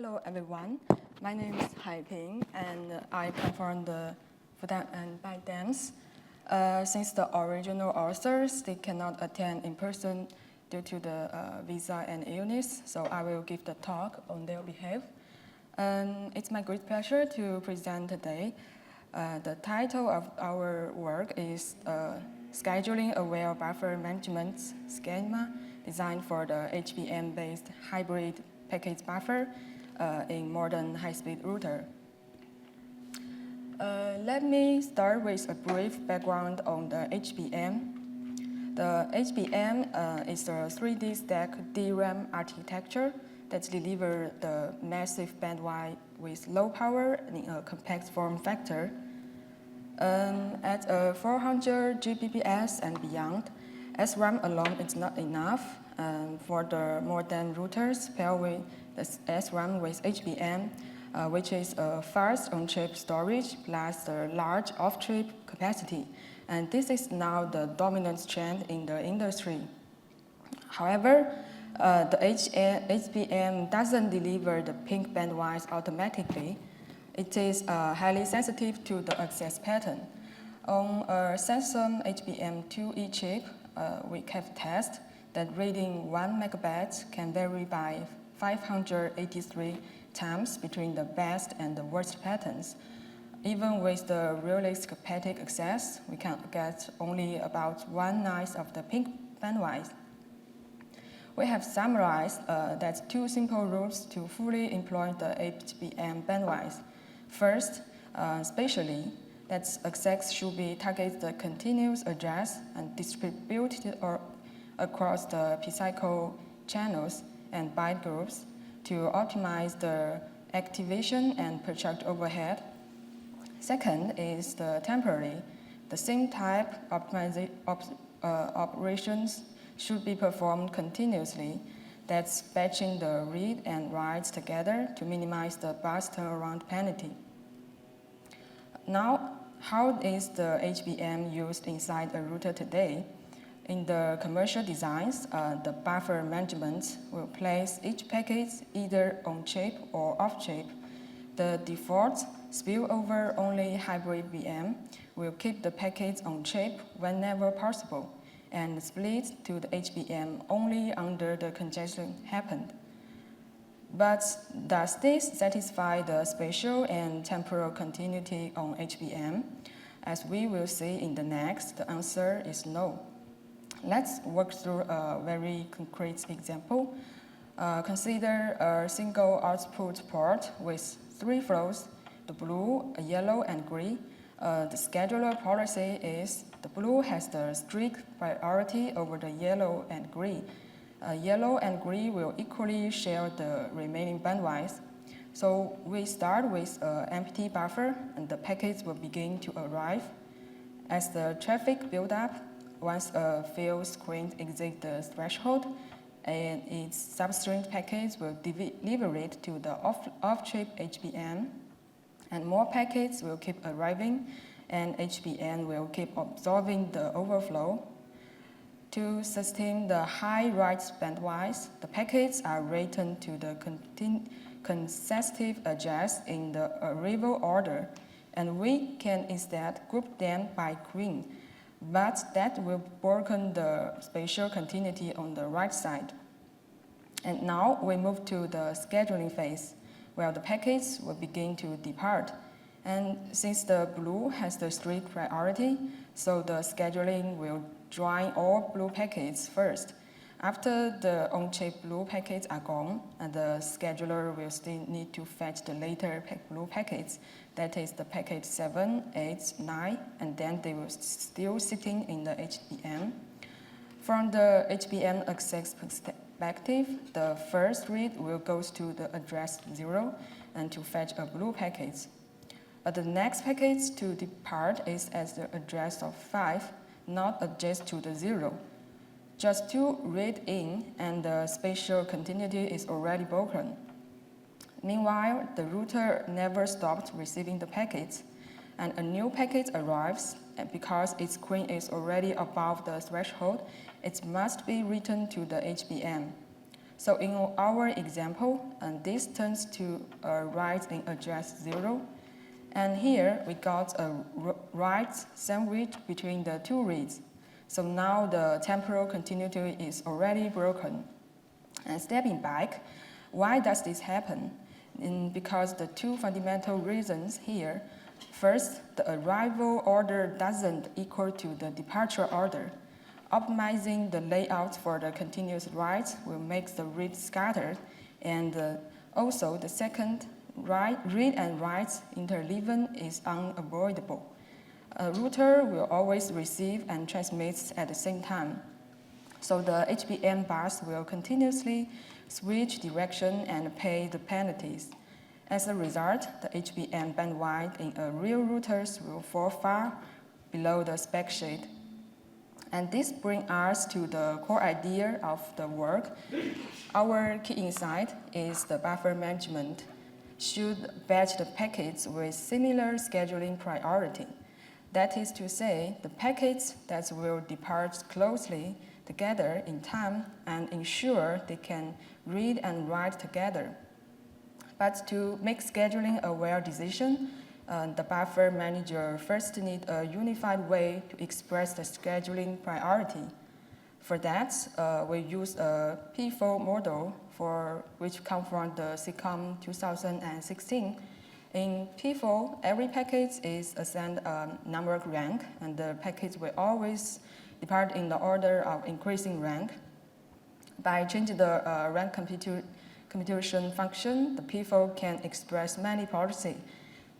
Hello everyone, my name is Haiping and I come from the Fudan and ByteDance. Since the original authors they cannot attend in person due to the visa and illness, so I will give the talk on their behalf. It's my great pleasure to present today. The title of our work is Scheduling Aware Buffer Management Schema designed for the HBM-based hybrid package buffer in modern high-speed router. Let me start with a brief background on the HBM. The HBM is a 3D stack DRAM architecture that delivers the massive bandwidth with low power in a compact form factor. At 400 Gbps and beyond, SRAM alone is not enough. For the modern routers pair with the SRAM with HBM, which is a fast on-chip storage plus a large off-chip capacity. And this is now the dominant trend in the industry. However, the HBM doesn't deliver the pink bandwidth automatically. It is highly sensitive to the access pattern. On a Samsung HBM2E chip, we have tested that reading 1 megabyte can vary by 583 times between the best and the worst patterns. Even with the realistic packet access, we can get only about 1/9 of the pink bandwidth. We have summarized that two simple rules to fully employ the HBM bandwidth. First, spatially, that access should be targeted the continuous address and distributed across the physical channels and byte groups to optimize the activation and project overhead. Second is the temporary. The same type operations should be performed continuously. That's batching the read and writes together to minimize the bus turnaround penalty. Now, how is the HBM used inside a router today? In the commercial designs, the buffer management will place each packet either on chip or off chip. The default spillover only hybrid VM will keep the packets on chip whenever possible and split to the HBM only under the congestion happened. But does this satisfy the spatial and temporal continuity on HBM? As we will see in the next, the answer is no. Let's work through a very concrete example. Consider a single output port with 3 flows, the blue, yellow, and green. The scheduler policy is the blue has the strict priority over the yellow and green. Yellow and green will equally share the remaining bandwidth. So we start with an empty buffer and the packets will begin to arrive. As the traffic builds up, once a field screen exceeds the threshold, and its substring packets will deliver it to the off-chip HBM, and more packets will keep arriving, and HBM will keep absorbing the overflow. To sustain the high write bandwidth, the packets are written to the consecutive address in the arrival order, and we can instead group them by green. But that will broken the spatial continuity on the right side. And now we move to the scheduling phase, where the packets will begin to depart. And since the blue has the strict priority, so the scheduling will join all blue packets first. After the on-chip blue packets are gone, and the scheduler will still need to fetch the later blue packets. That is the packet 7, 8, 9, and then they will still sitting in the HBM. From the HBM access perspective, the first read will go to the address 0 and to fetch a blue packet. But the next packet to depart is at the address of 5, not adjacent to the 0. Just to read in, and the spatial continuity is already broken. Meanwhile, the router never stopped receiving the packets, and a new packet arrives, and because its screen is already above the threshold, it must be written to the HBM. So in our example, this turns to a write in address 0. And here we got a write sandwich between the two reads. So now the temporal continuity is already broken. And stepping back, why does this happen? Because the two fundamental reasons here. First, the arrival order doesn't equal to the departure order. Optimizing the layout for the continuous write will make the read scattered, and also the second, read and write interleaven is unavoidable. A router will always receive and transmit at the same time. So the HBM bus will continuously switch direction and pay the penalties. As a result, the HBM bandwidth in a real routers will fall far below the spec sheet. And this brings us to the core idea of the work. Our key insight is the buffer management should batch the packets with similar scheduling priority. That is to say, the packets that will depart closely together in time and ensure they can read and write together. But to make scheduling a well decision, the buffer manager first needs a unified way to express the scheduling priority. For that, we use a P4 model which comes from the Telecom 2016. In P4, every packet is assigned a numeric rank, and the packets will always depart in the order of increasing rank. By changing the rank computation function, the P4 can express many policies.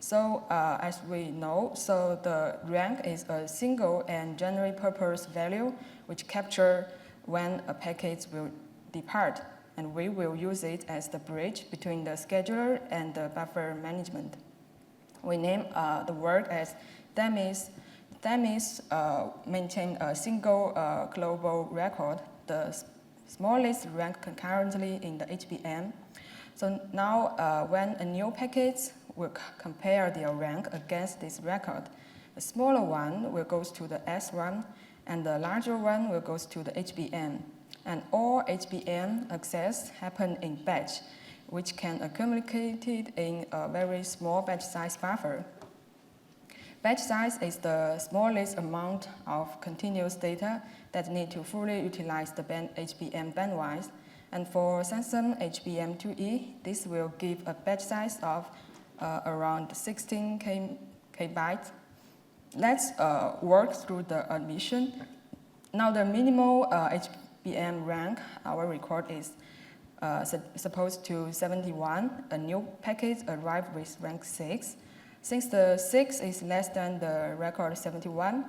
So as we know, so the rank is a single and general purpose value which captures when a packet will depart, and we will use it as the bridge between the scheduler and the buffer management. We name the work as Themis. Themis maintains a single global record, the smallest rank concurrently in the HBM. So now when a new packet will compare their rank against this record, the smaller one will go to the SRAM, and the larger one will go to the HBM. And all HBM access happen in batch, which can accumulate in a very small batch size buffer. Batch size is the smallest amount of continuous data that need to fully utilize the HBM bandwidth. And for Samsung HBM2E, this will give a batch size of around 16 KB. Let's work through the admission. Now the minimal HBM rank, our record is supposed to 71. A new packet arrived with rank 6. Since the 6 is less than the record 71,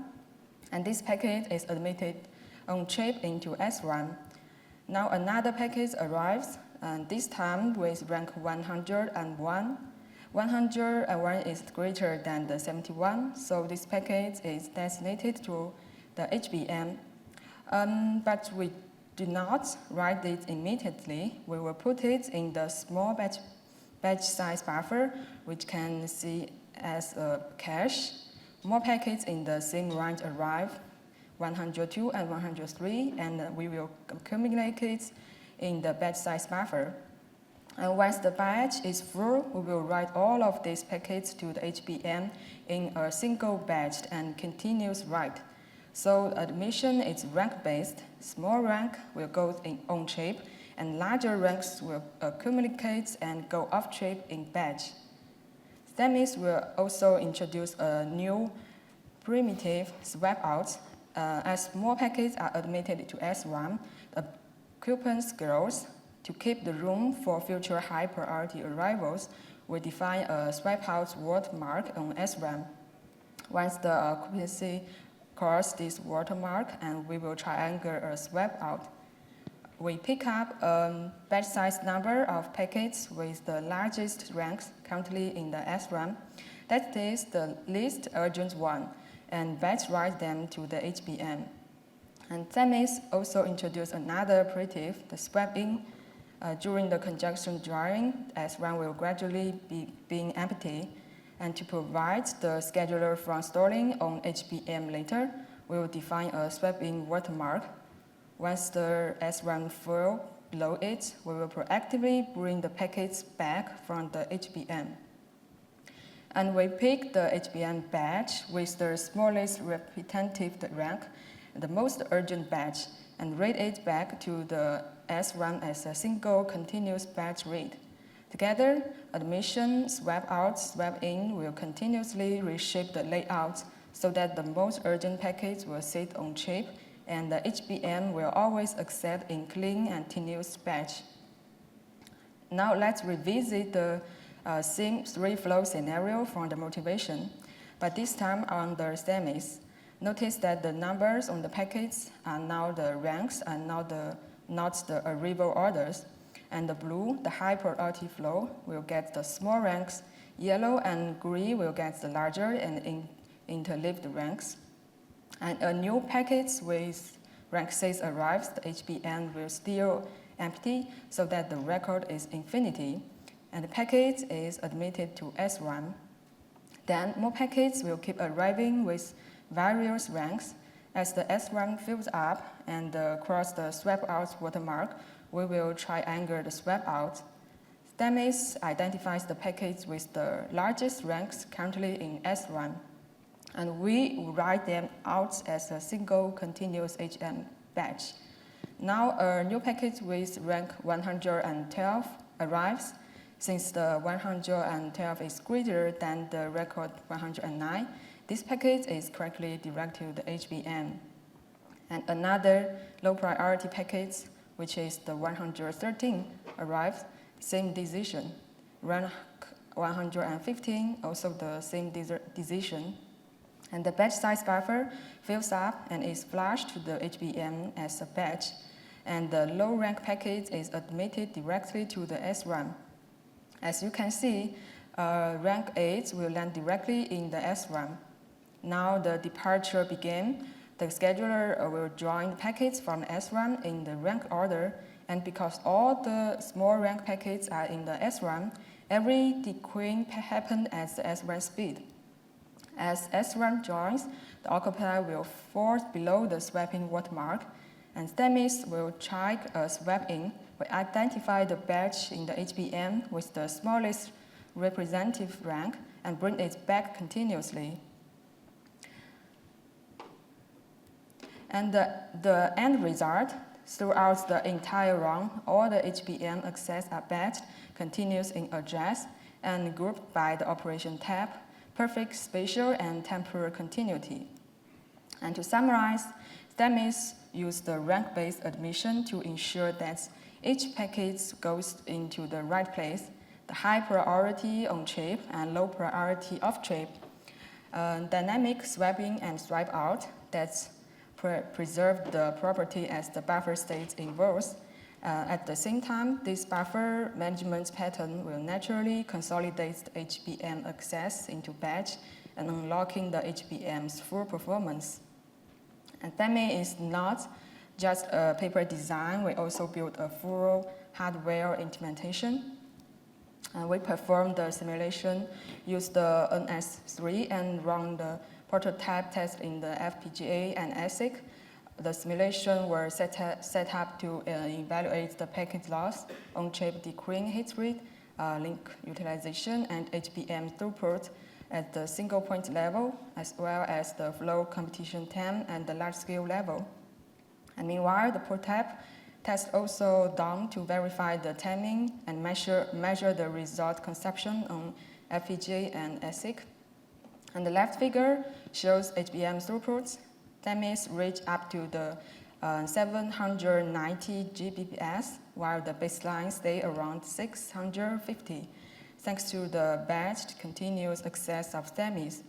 and this packet is admitted on chip into SRAM. Now another packet arrives, and this time with rank 101. 101 is greater than the 71, so this packet is designated to the HBM. But we do not write it immediately. We will put it in the small batch size buffer, which can see as a cache. More packets in the same range arrive, 102 and 103, and we will accumulate it in the batch size buffer. And once the batch is full, we will write all of these packets to the HBM in a single batch and continuous write. So admission is rank-based. Small rank will go on chip, and larger ranks will accumulate and go off chip in batch. Themis will also introduce a new primitive swap out. As more packets are admitted to SRAM, the occupance grows. To keep the room for future high priority arrivals, we define a swap out watermark on SRAM. Once the occupancy crosses this watermark, and we will triangle a swap out. We pick up a batch size number of packets with the largest ranks currently in the SRAM. That is the least urgent one, and batch write them to the HBM. And Themis also introduced another primitive, the swap in. During the congestion drying, SRAM will gradually be being empty. And to provide the scheduler from stalling on HBM later, we will define a swap in watermark. Once the SRAM full, below it, we will proactively bring the packets back from the HBM. And we pick the HBM batch with the smallest repetitive rank, the most urgent batch, and read it back to the SRAM as a single continuous batch read. Together, admission, swap out, swap in will continuously reshape the layout so that the most urgent packets will sit on chip and the HBM will always accept in clean and continuous batch. Now let's revisit the same three-flow scenario from the motivation, but this time on the Themis. Notice that the numbers on the packets are now the ranks and not the arrival orders. And the blue, the high priority flow, will get the small ranks. Yellow and green will get the larger and interleaved ranks. And a new packet with rank 6 arrives, the HBM will still empty so that the record is infinity. And the packet is admitted to SRAM. Then more packets will keep arriving with various ranks. As the SRAM fills up and cross the swap out watermark, we will triangle the swap out. Themis identifies the packets with the largest ranks currently in SRAM, and we write them out as a single continuous HM batch. Now a new packet with rank 112 arrives. Since the 112 is greater than the record 109, this packet is correctly directed to the HBM. And another low priority packet, which is the 113, arrives, same decision. Rank 115, also the same decision. And the batch size buffer fills up and is flushed to the HBM as a batch. And the low rank packet is admitted directly to the SRAM. As you can see, rank 8 will land directly in the SRAM. Now the departure began. The scheduler will join packets from SRAM in the rank order, and because all the small rank packets are in the SRAM, every dequeuing happens at the SRAM speed. As SRAM joins, the occupier will fall below the swapping watermark, and Themis will check a swap in. We identify the batch in the HBM with the smallest representative rank and bring it back continuously. And the end result, throughout the entire run, all the HBM access are batched, continuous in address, and grouped by the operation tab, perfect spatial and temporal continuity. And to summarize, Themis used the rank-based admission to ensure that each packet goes into the right place, the high priority on chip and low priority off chip, dynamic swapping and swipe out that preserve the property as the buffer state inverse. At the same time, this buffer management pattern will naturally consolidate the HBM access into batch and unlocking the HBM's full performance. And Themis is not just a paper design, we also built a full hardware implementation. We performed the simulation, used the NS3, and run the prototype test in the FPGA and ASIC. The simulation were set up to evaluate the packet loss, on-chip dequeuing hit rate, link utilization, and HBM throughput at the single point level, as well as the flow competition time and the large scale level. And meanwhile, the prototype test also done to verify the timing and measure the result consumption on FPGA and ASIC. And the left figure shows HBM throughputs. Themis reached up to the 790 Gbps, while the baseline stayed around 650, thanks to the batched continuous access of Themis.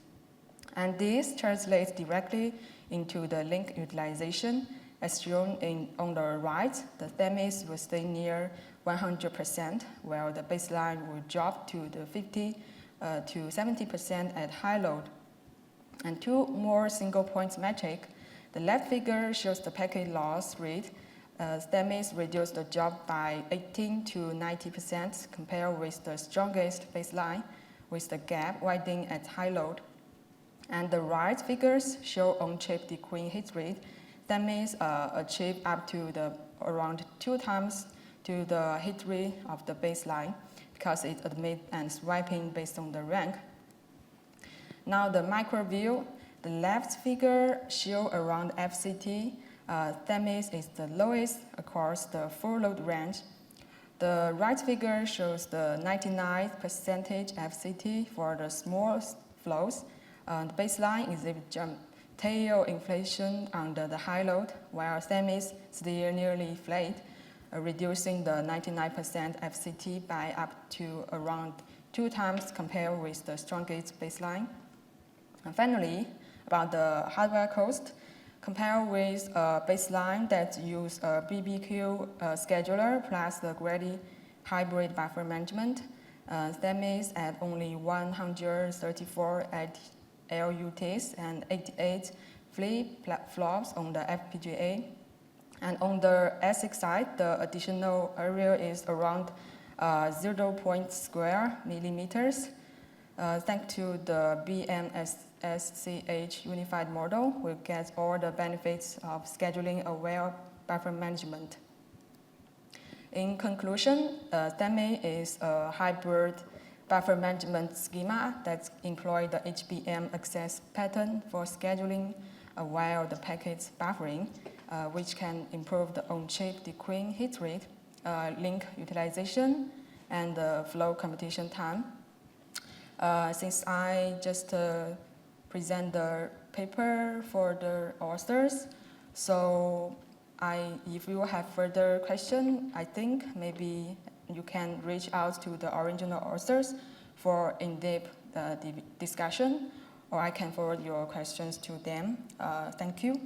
And this translates directly into the link utilization. As shown on the right, the Themis will stay near 100%, while the baseline will drop to the 50 to 70% at high load. And two more single points metric. The left figure shows the packet loss rate. Themis reduced the drop by 18 to 90% compared with the strongest baseline, with the gap widening at high load. And the right figures show on-chip dequeuing hit rate. Themis achieved up to around 2 times to the hit rate of the baseline because it admits and swiping based on the rank. Now the micro view, the left figure shows around FCT. Themis is the lowest across the full load range. The right figure shows the 99% FCT for the small flows. The baseline exhibits jump tail inflation under the high load, while Themis still nearly flat, reducing the 99% FCT by up to around 2 times compared with the strongest baseline. And finally, about the hardware cost, compared with a baseline that uses a BBQ scheduler plus the Grady hybrid buffer management, Themis at only 134 LUTs and 88 flip-flops on the FPGA. And on the ASIC side, the additional area is around 0.2 square millimeters. Thanks to the BMSCH unified model, we get all the benefits of scheduling aware buffer management. In conclusion, Themis is a hybrid buffer management schema that employs the HBM access pattern for scheduling while the packets buffering, which can improve the on-chip decaying hit rate, link utilization, and the flow computation time. Since I just present the paper for the authors, so if you have further questions, I think maybe you can reach out to the original authors for in-depth discussion, or I can forward your questions to them. Thank you.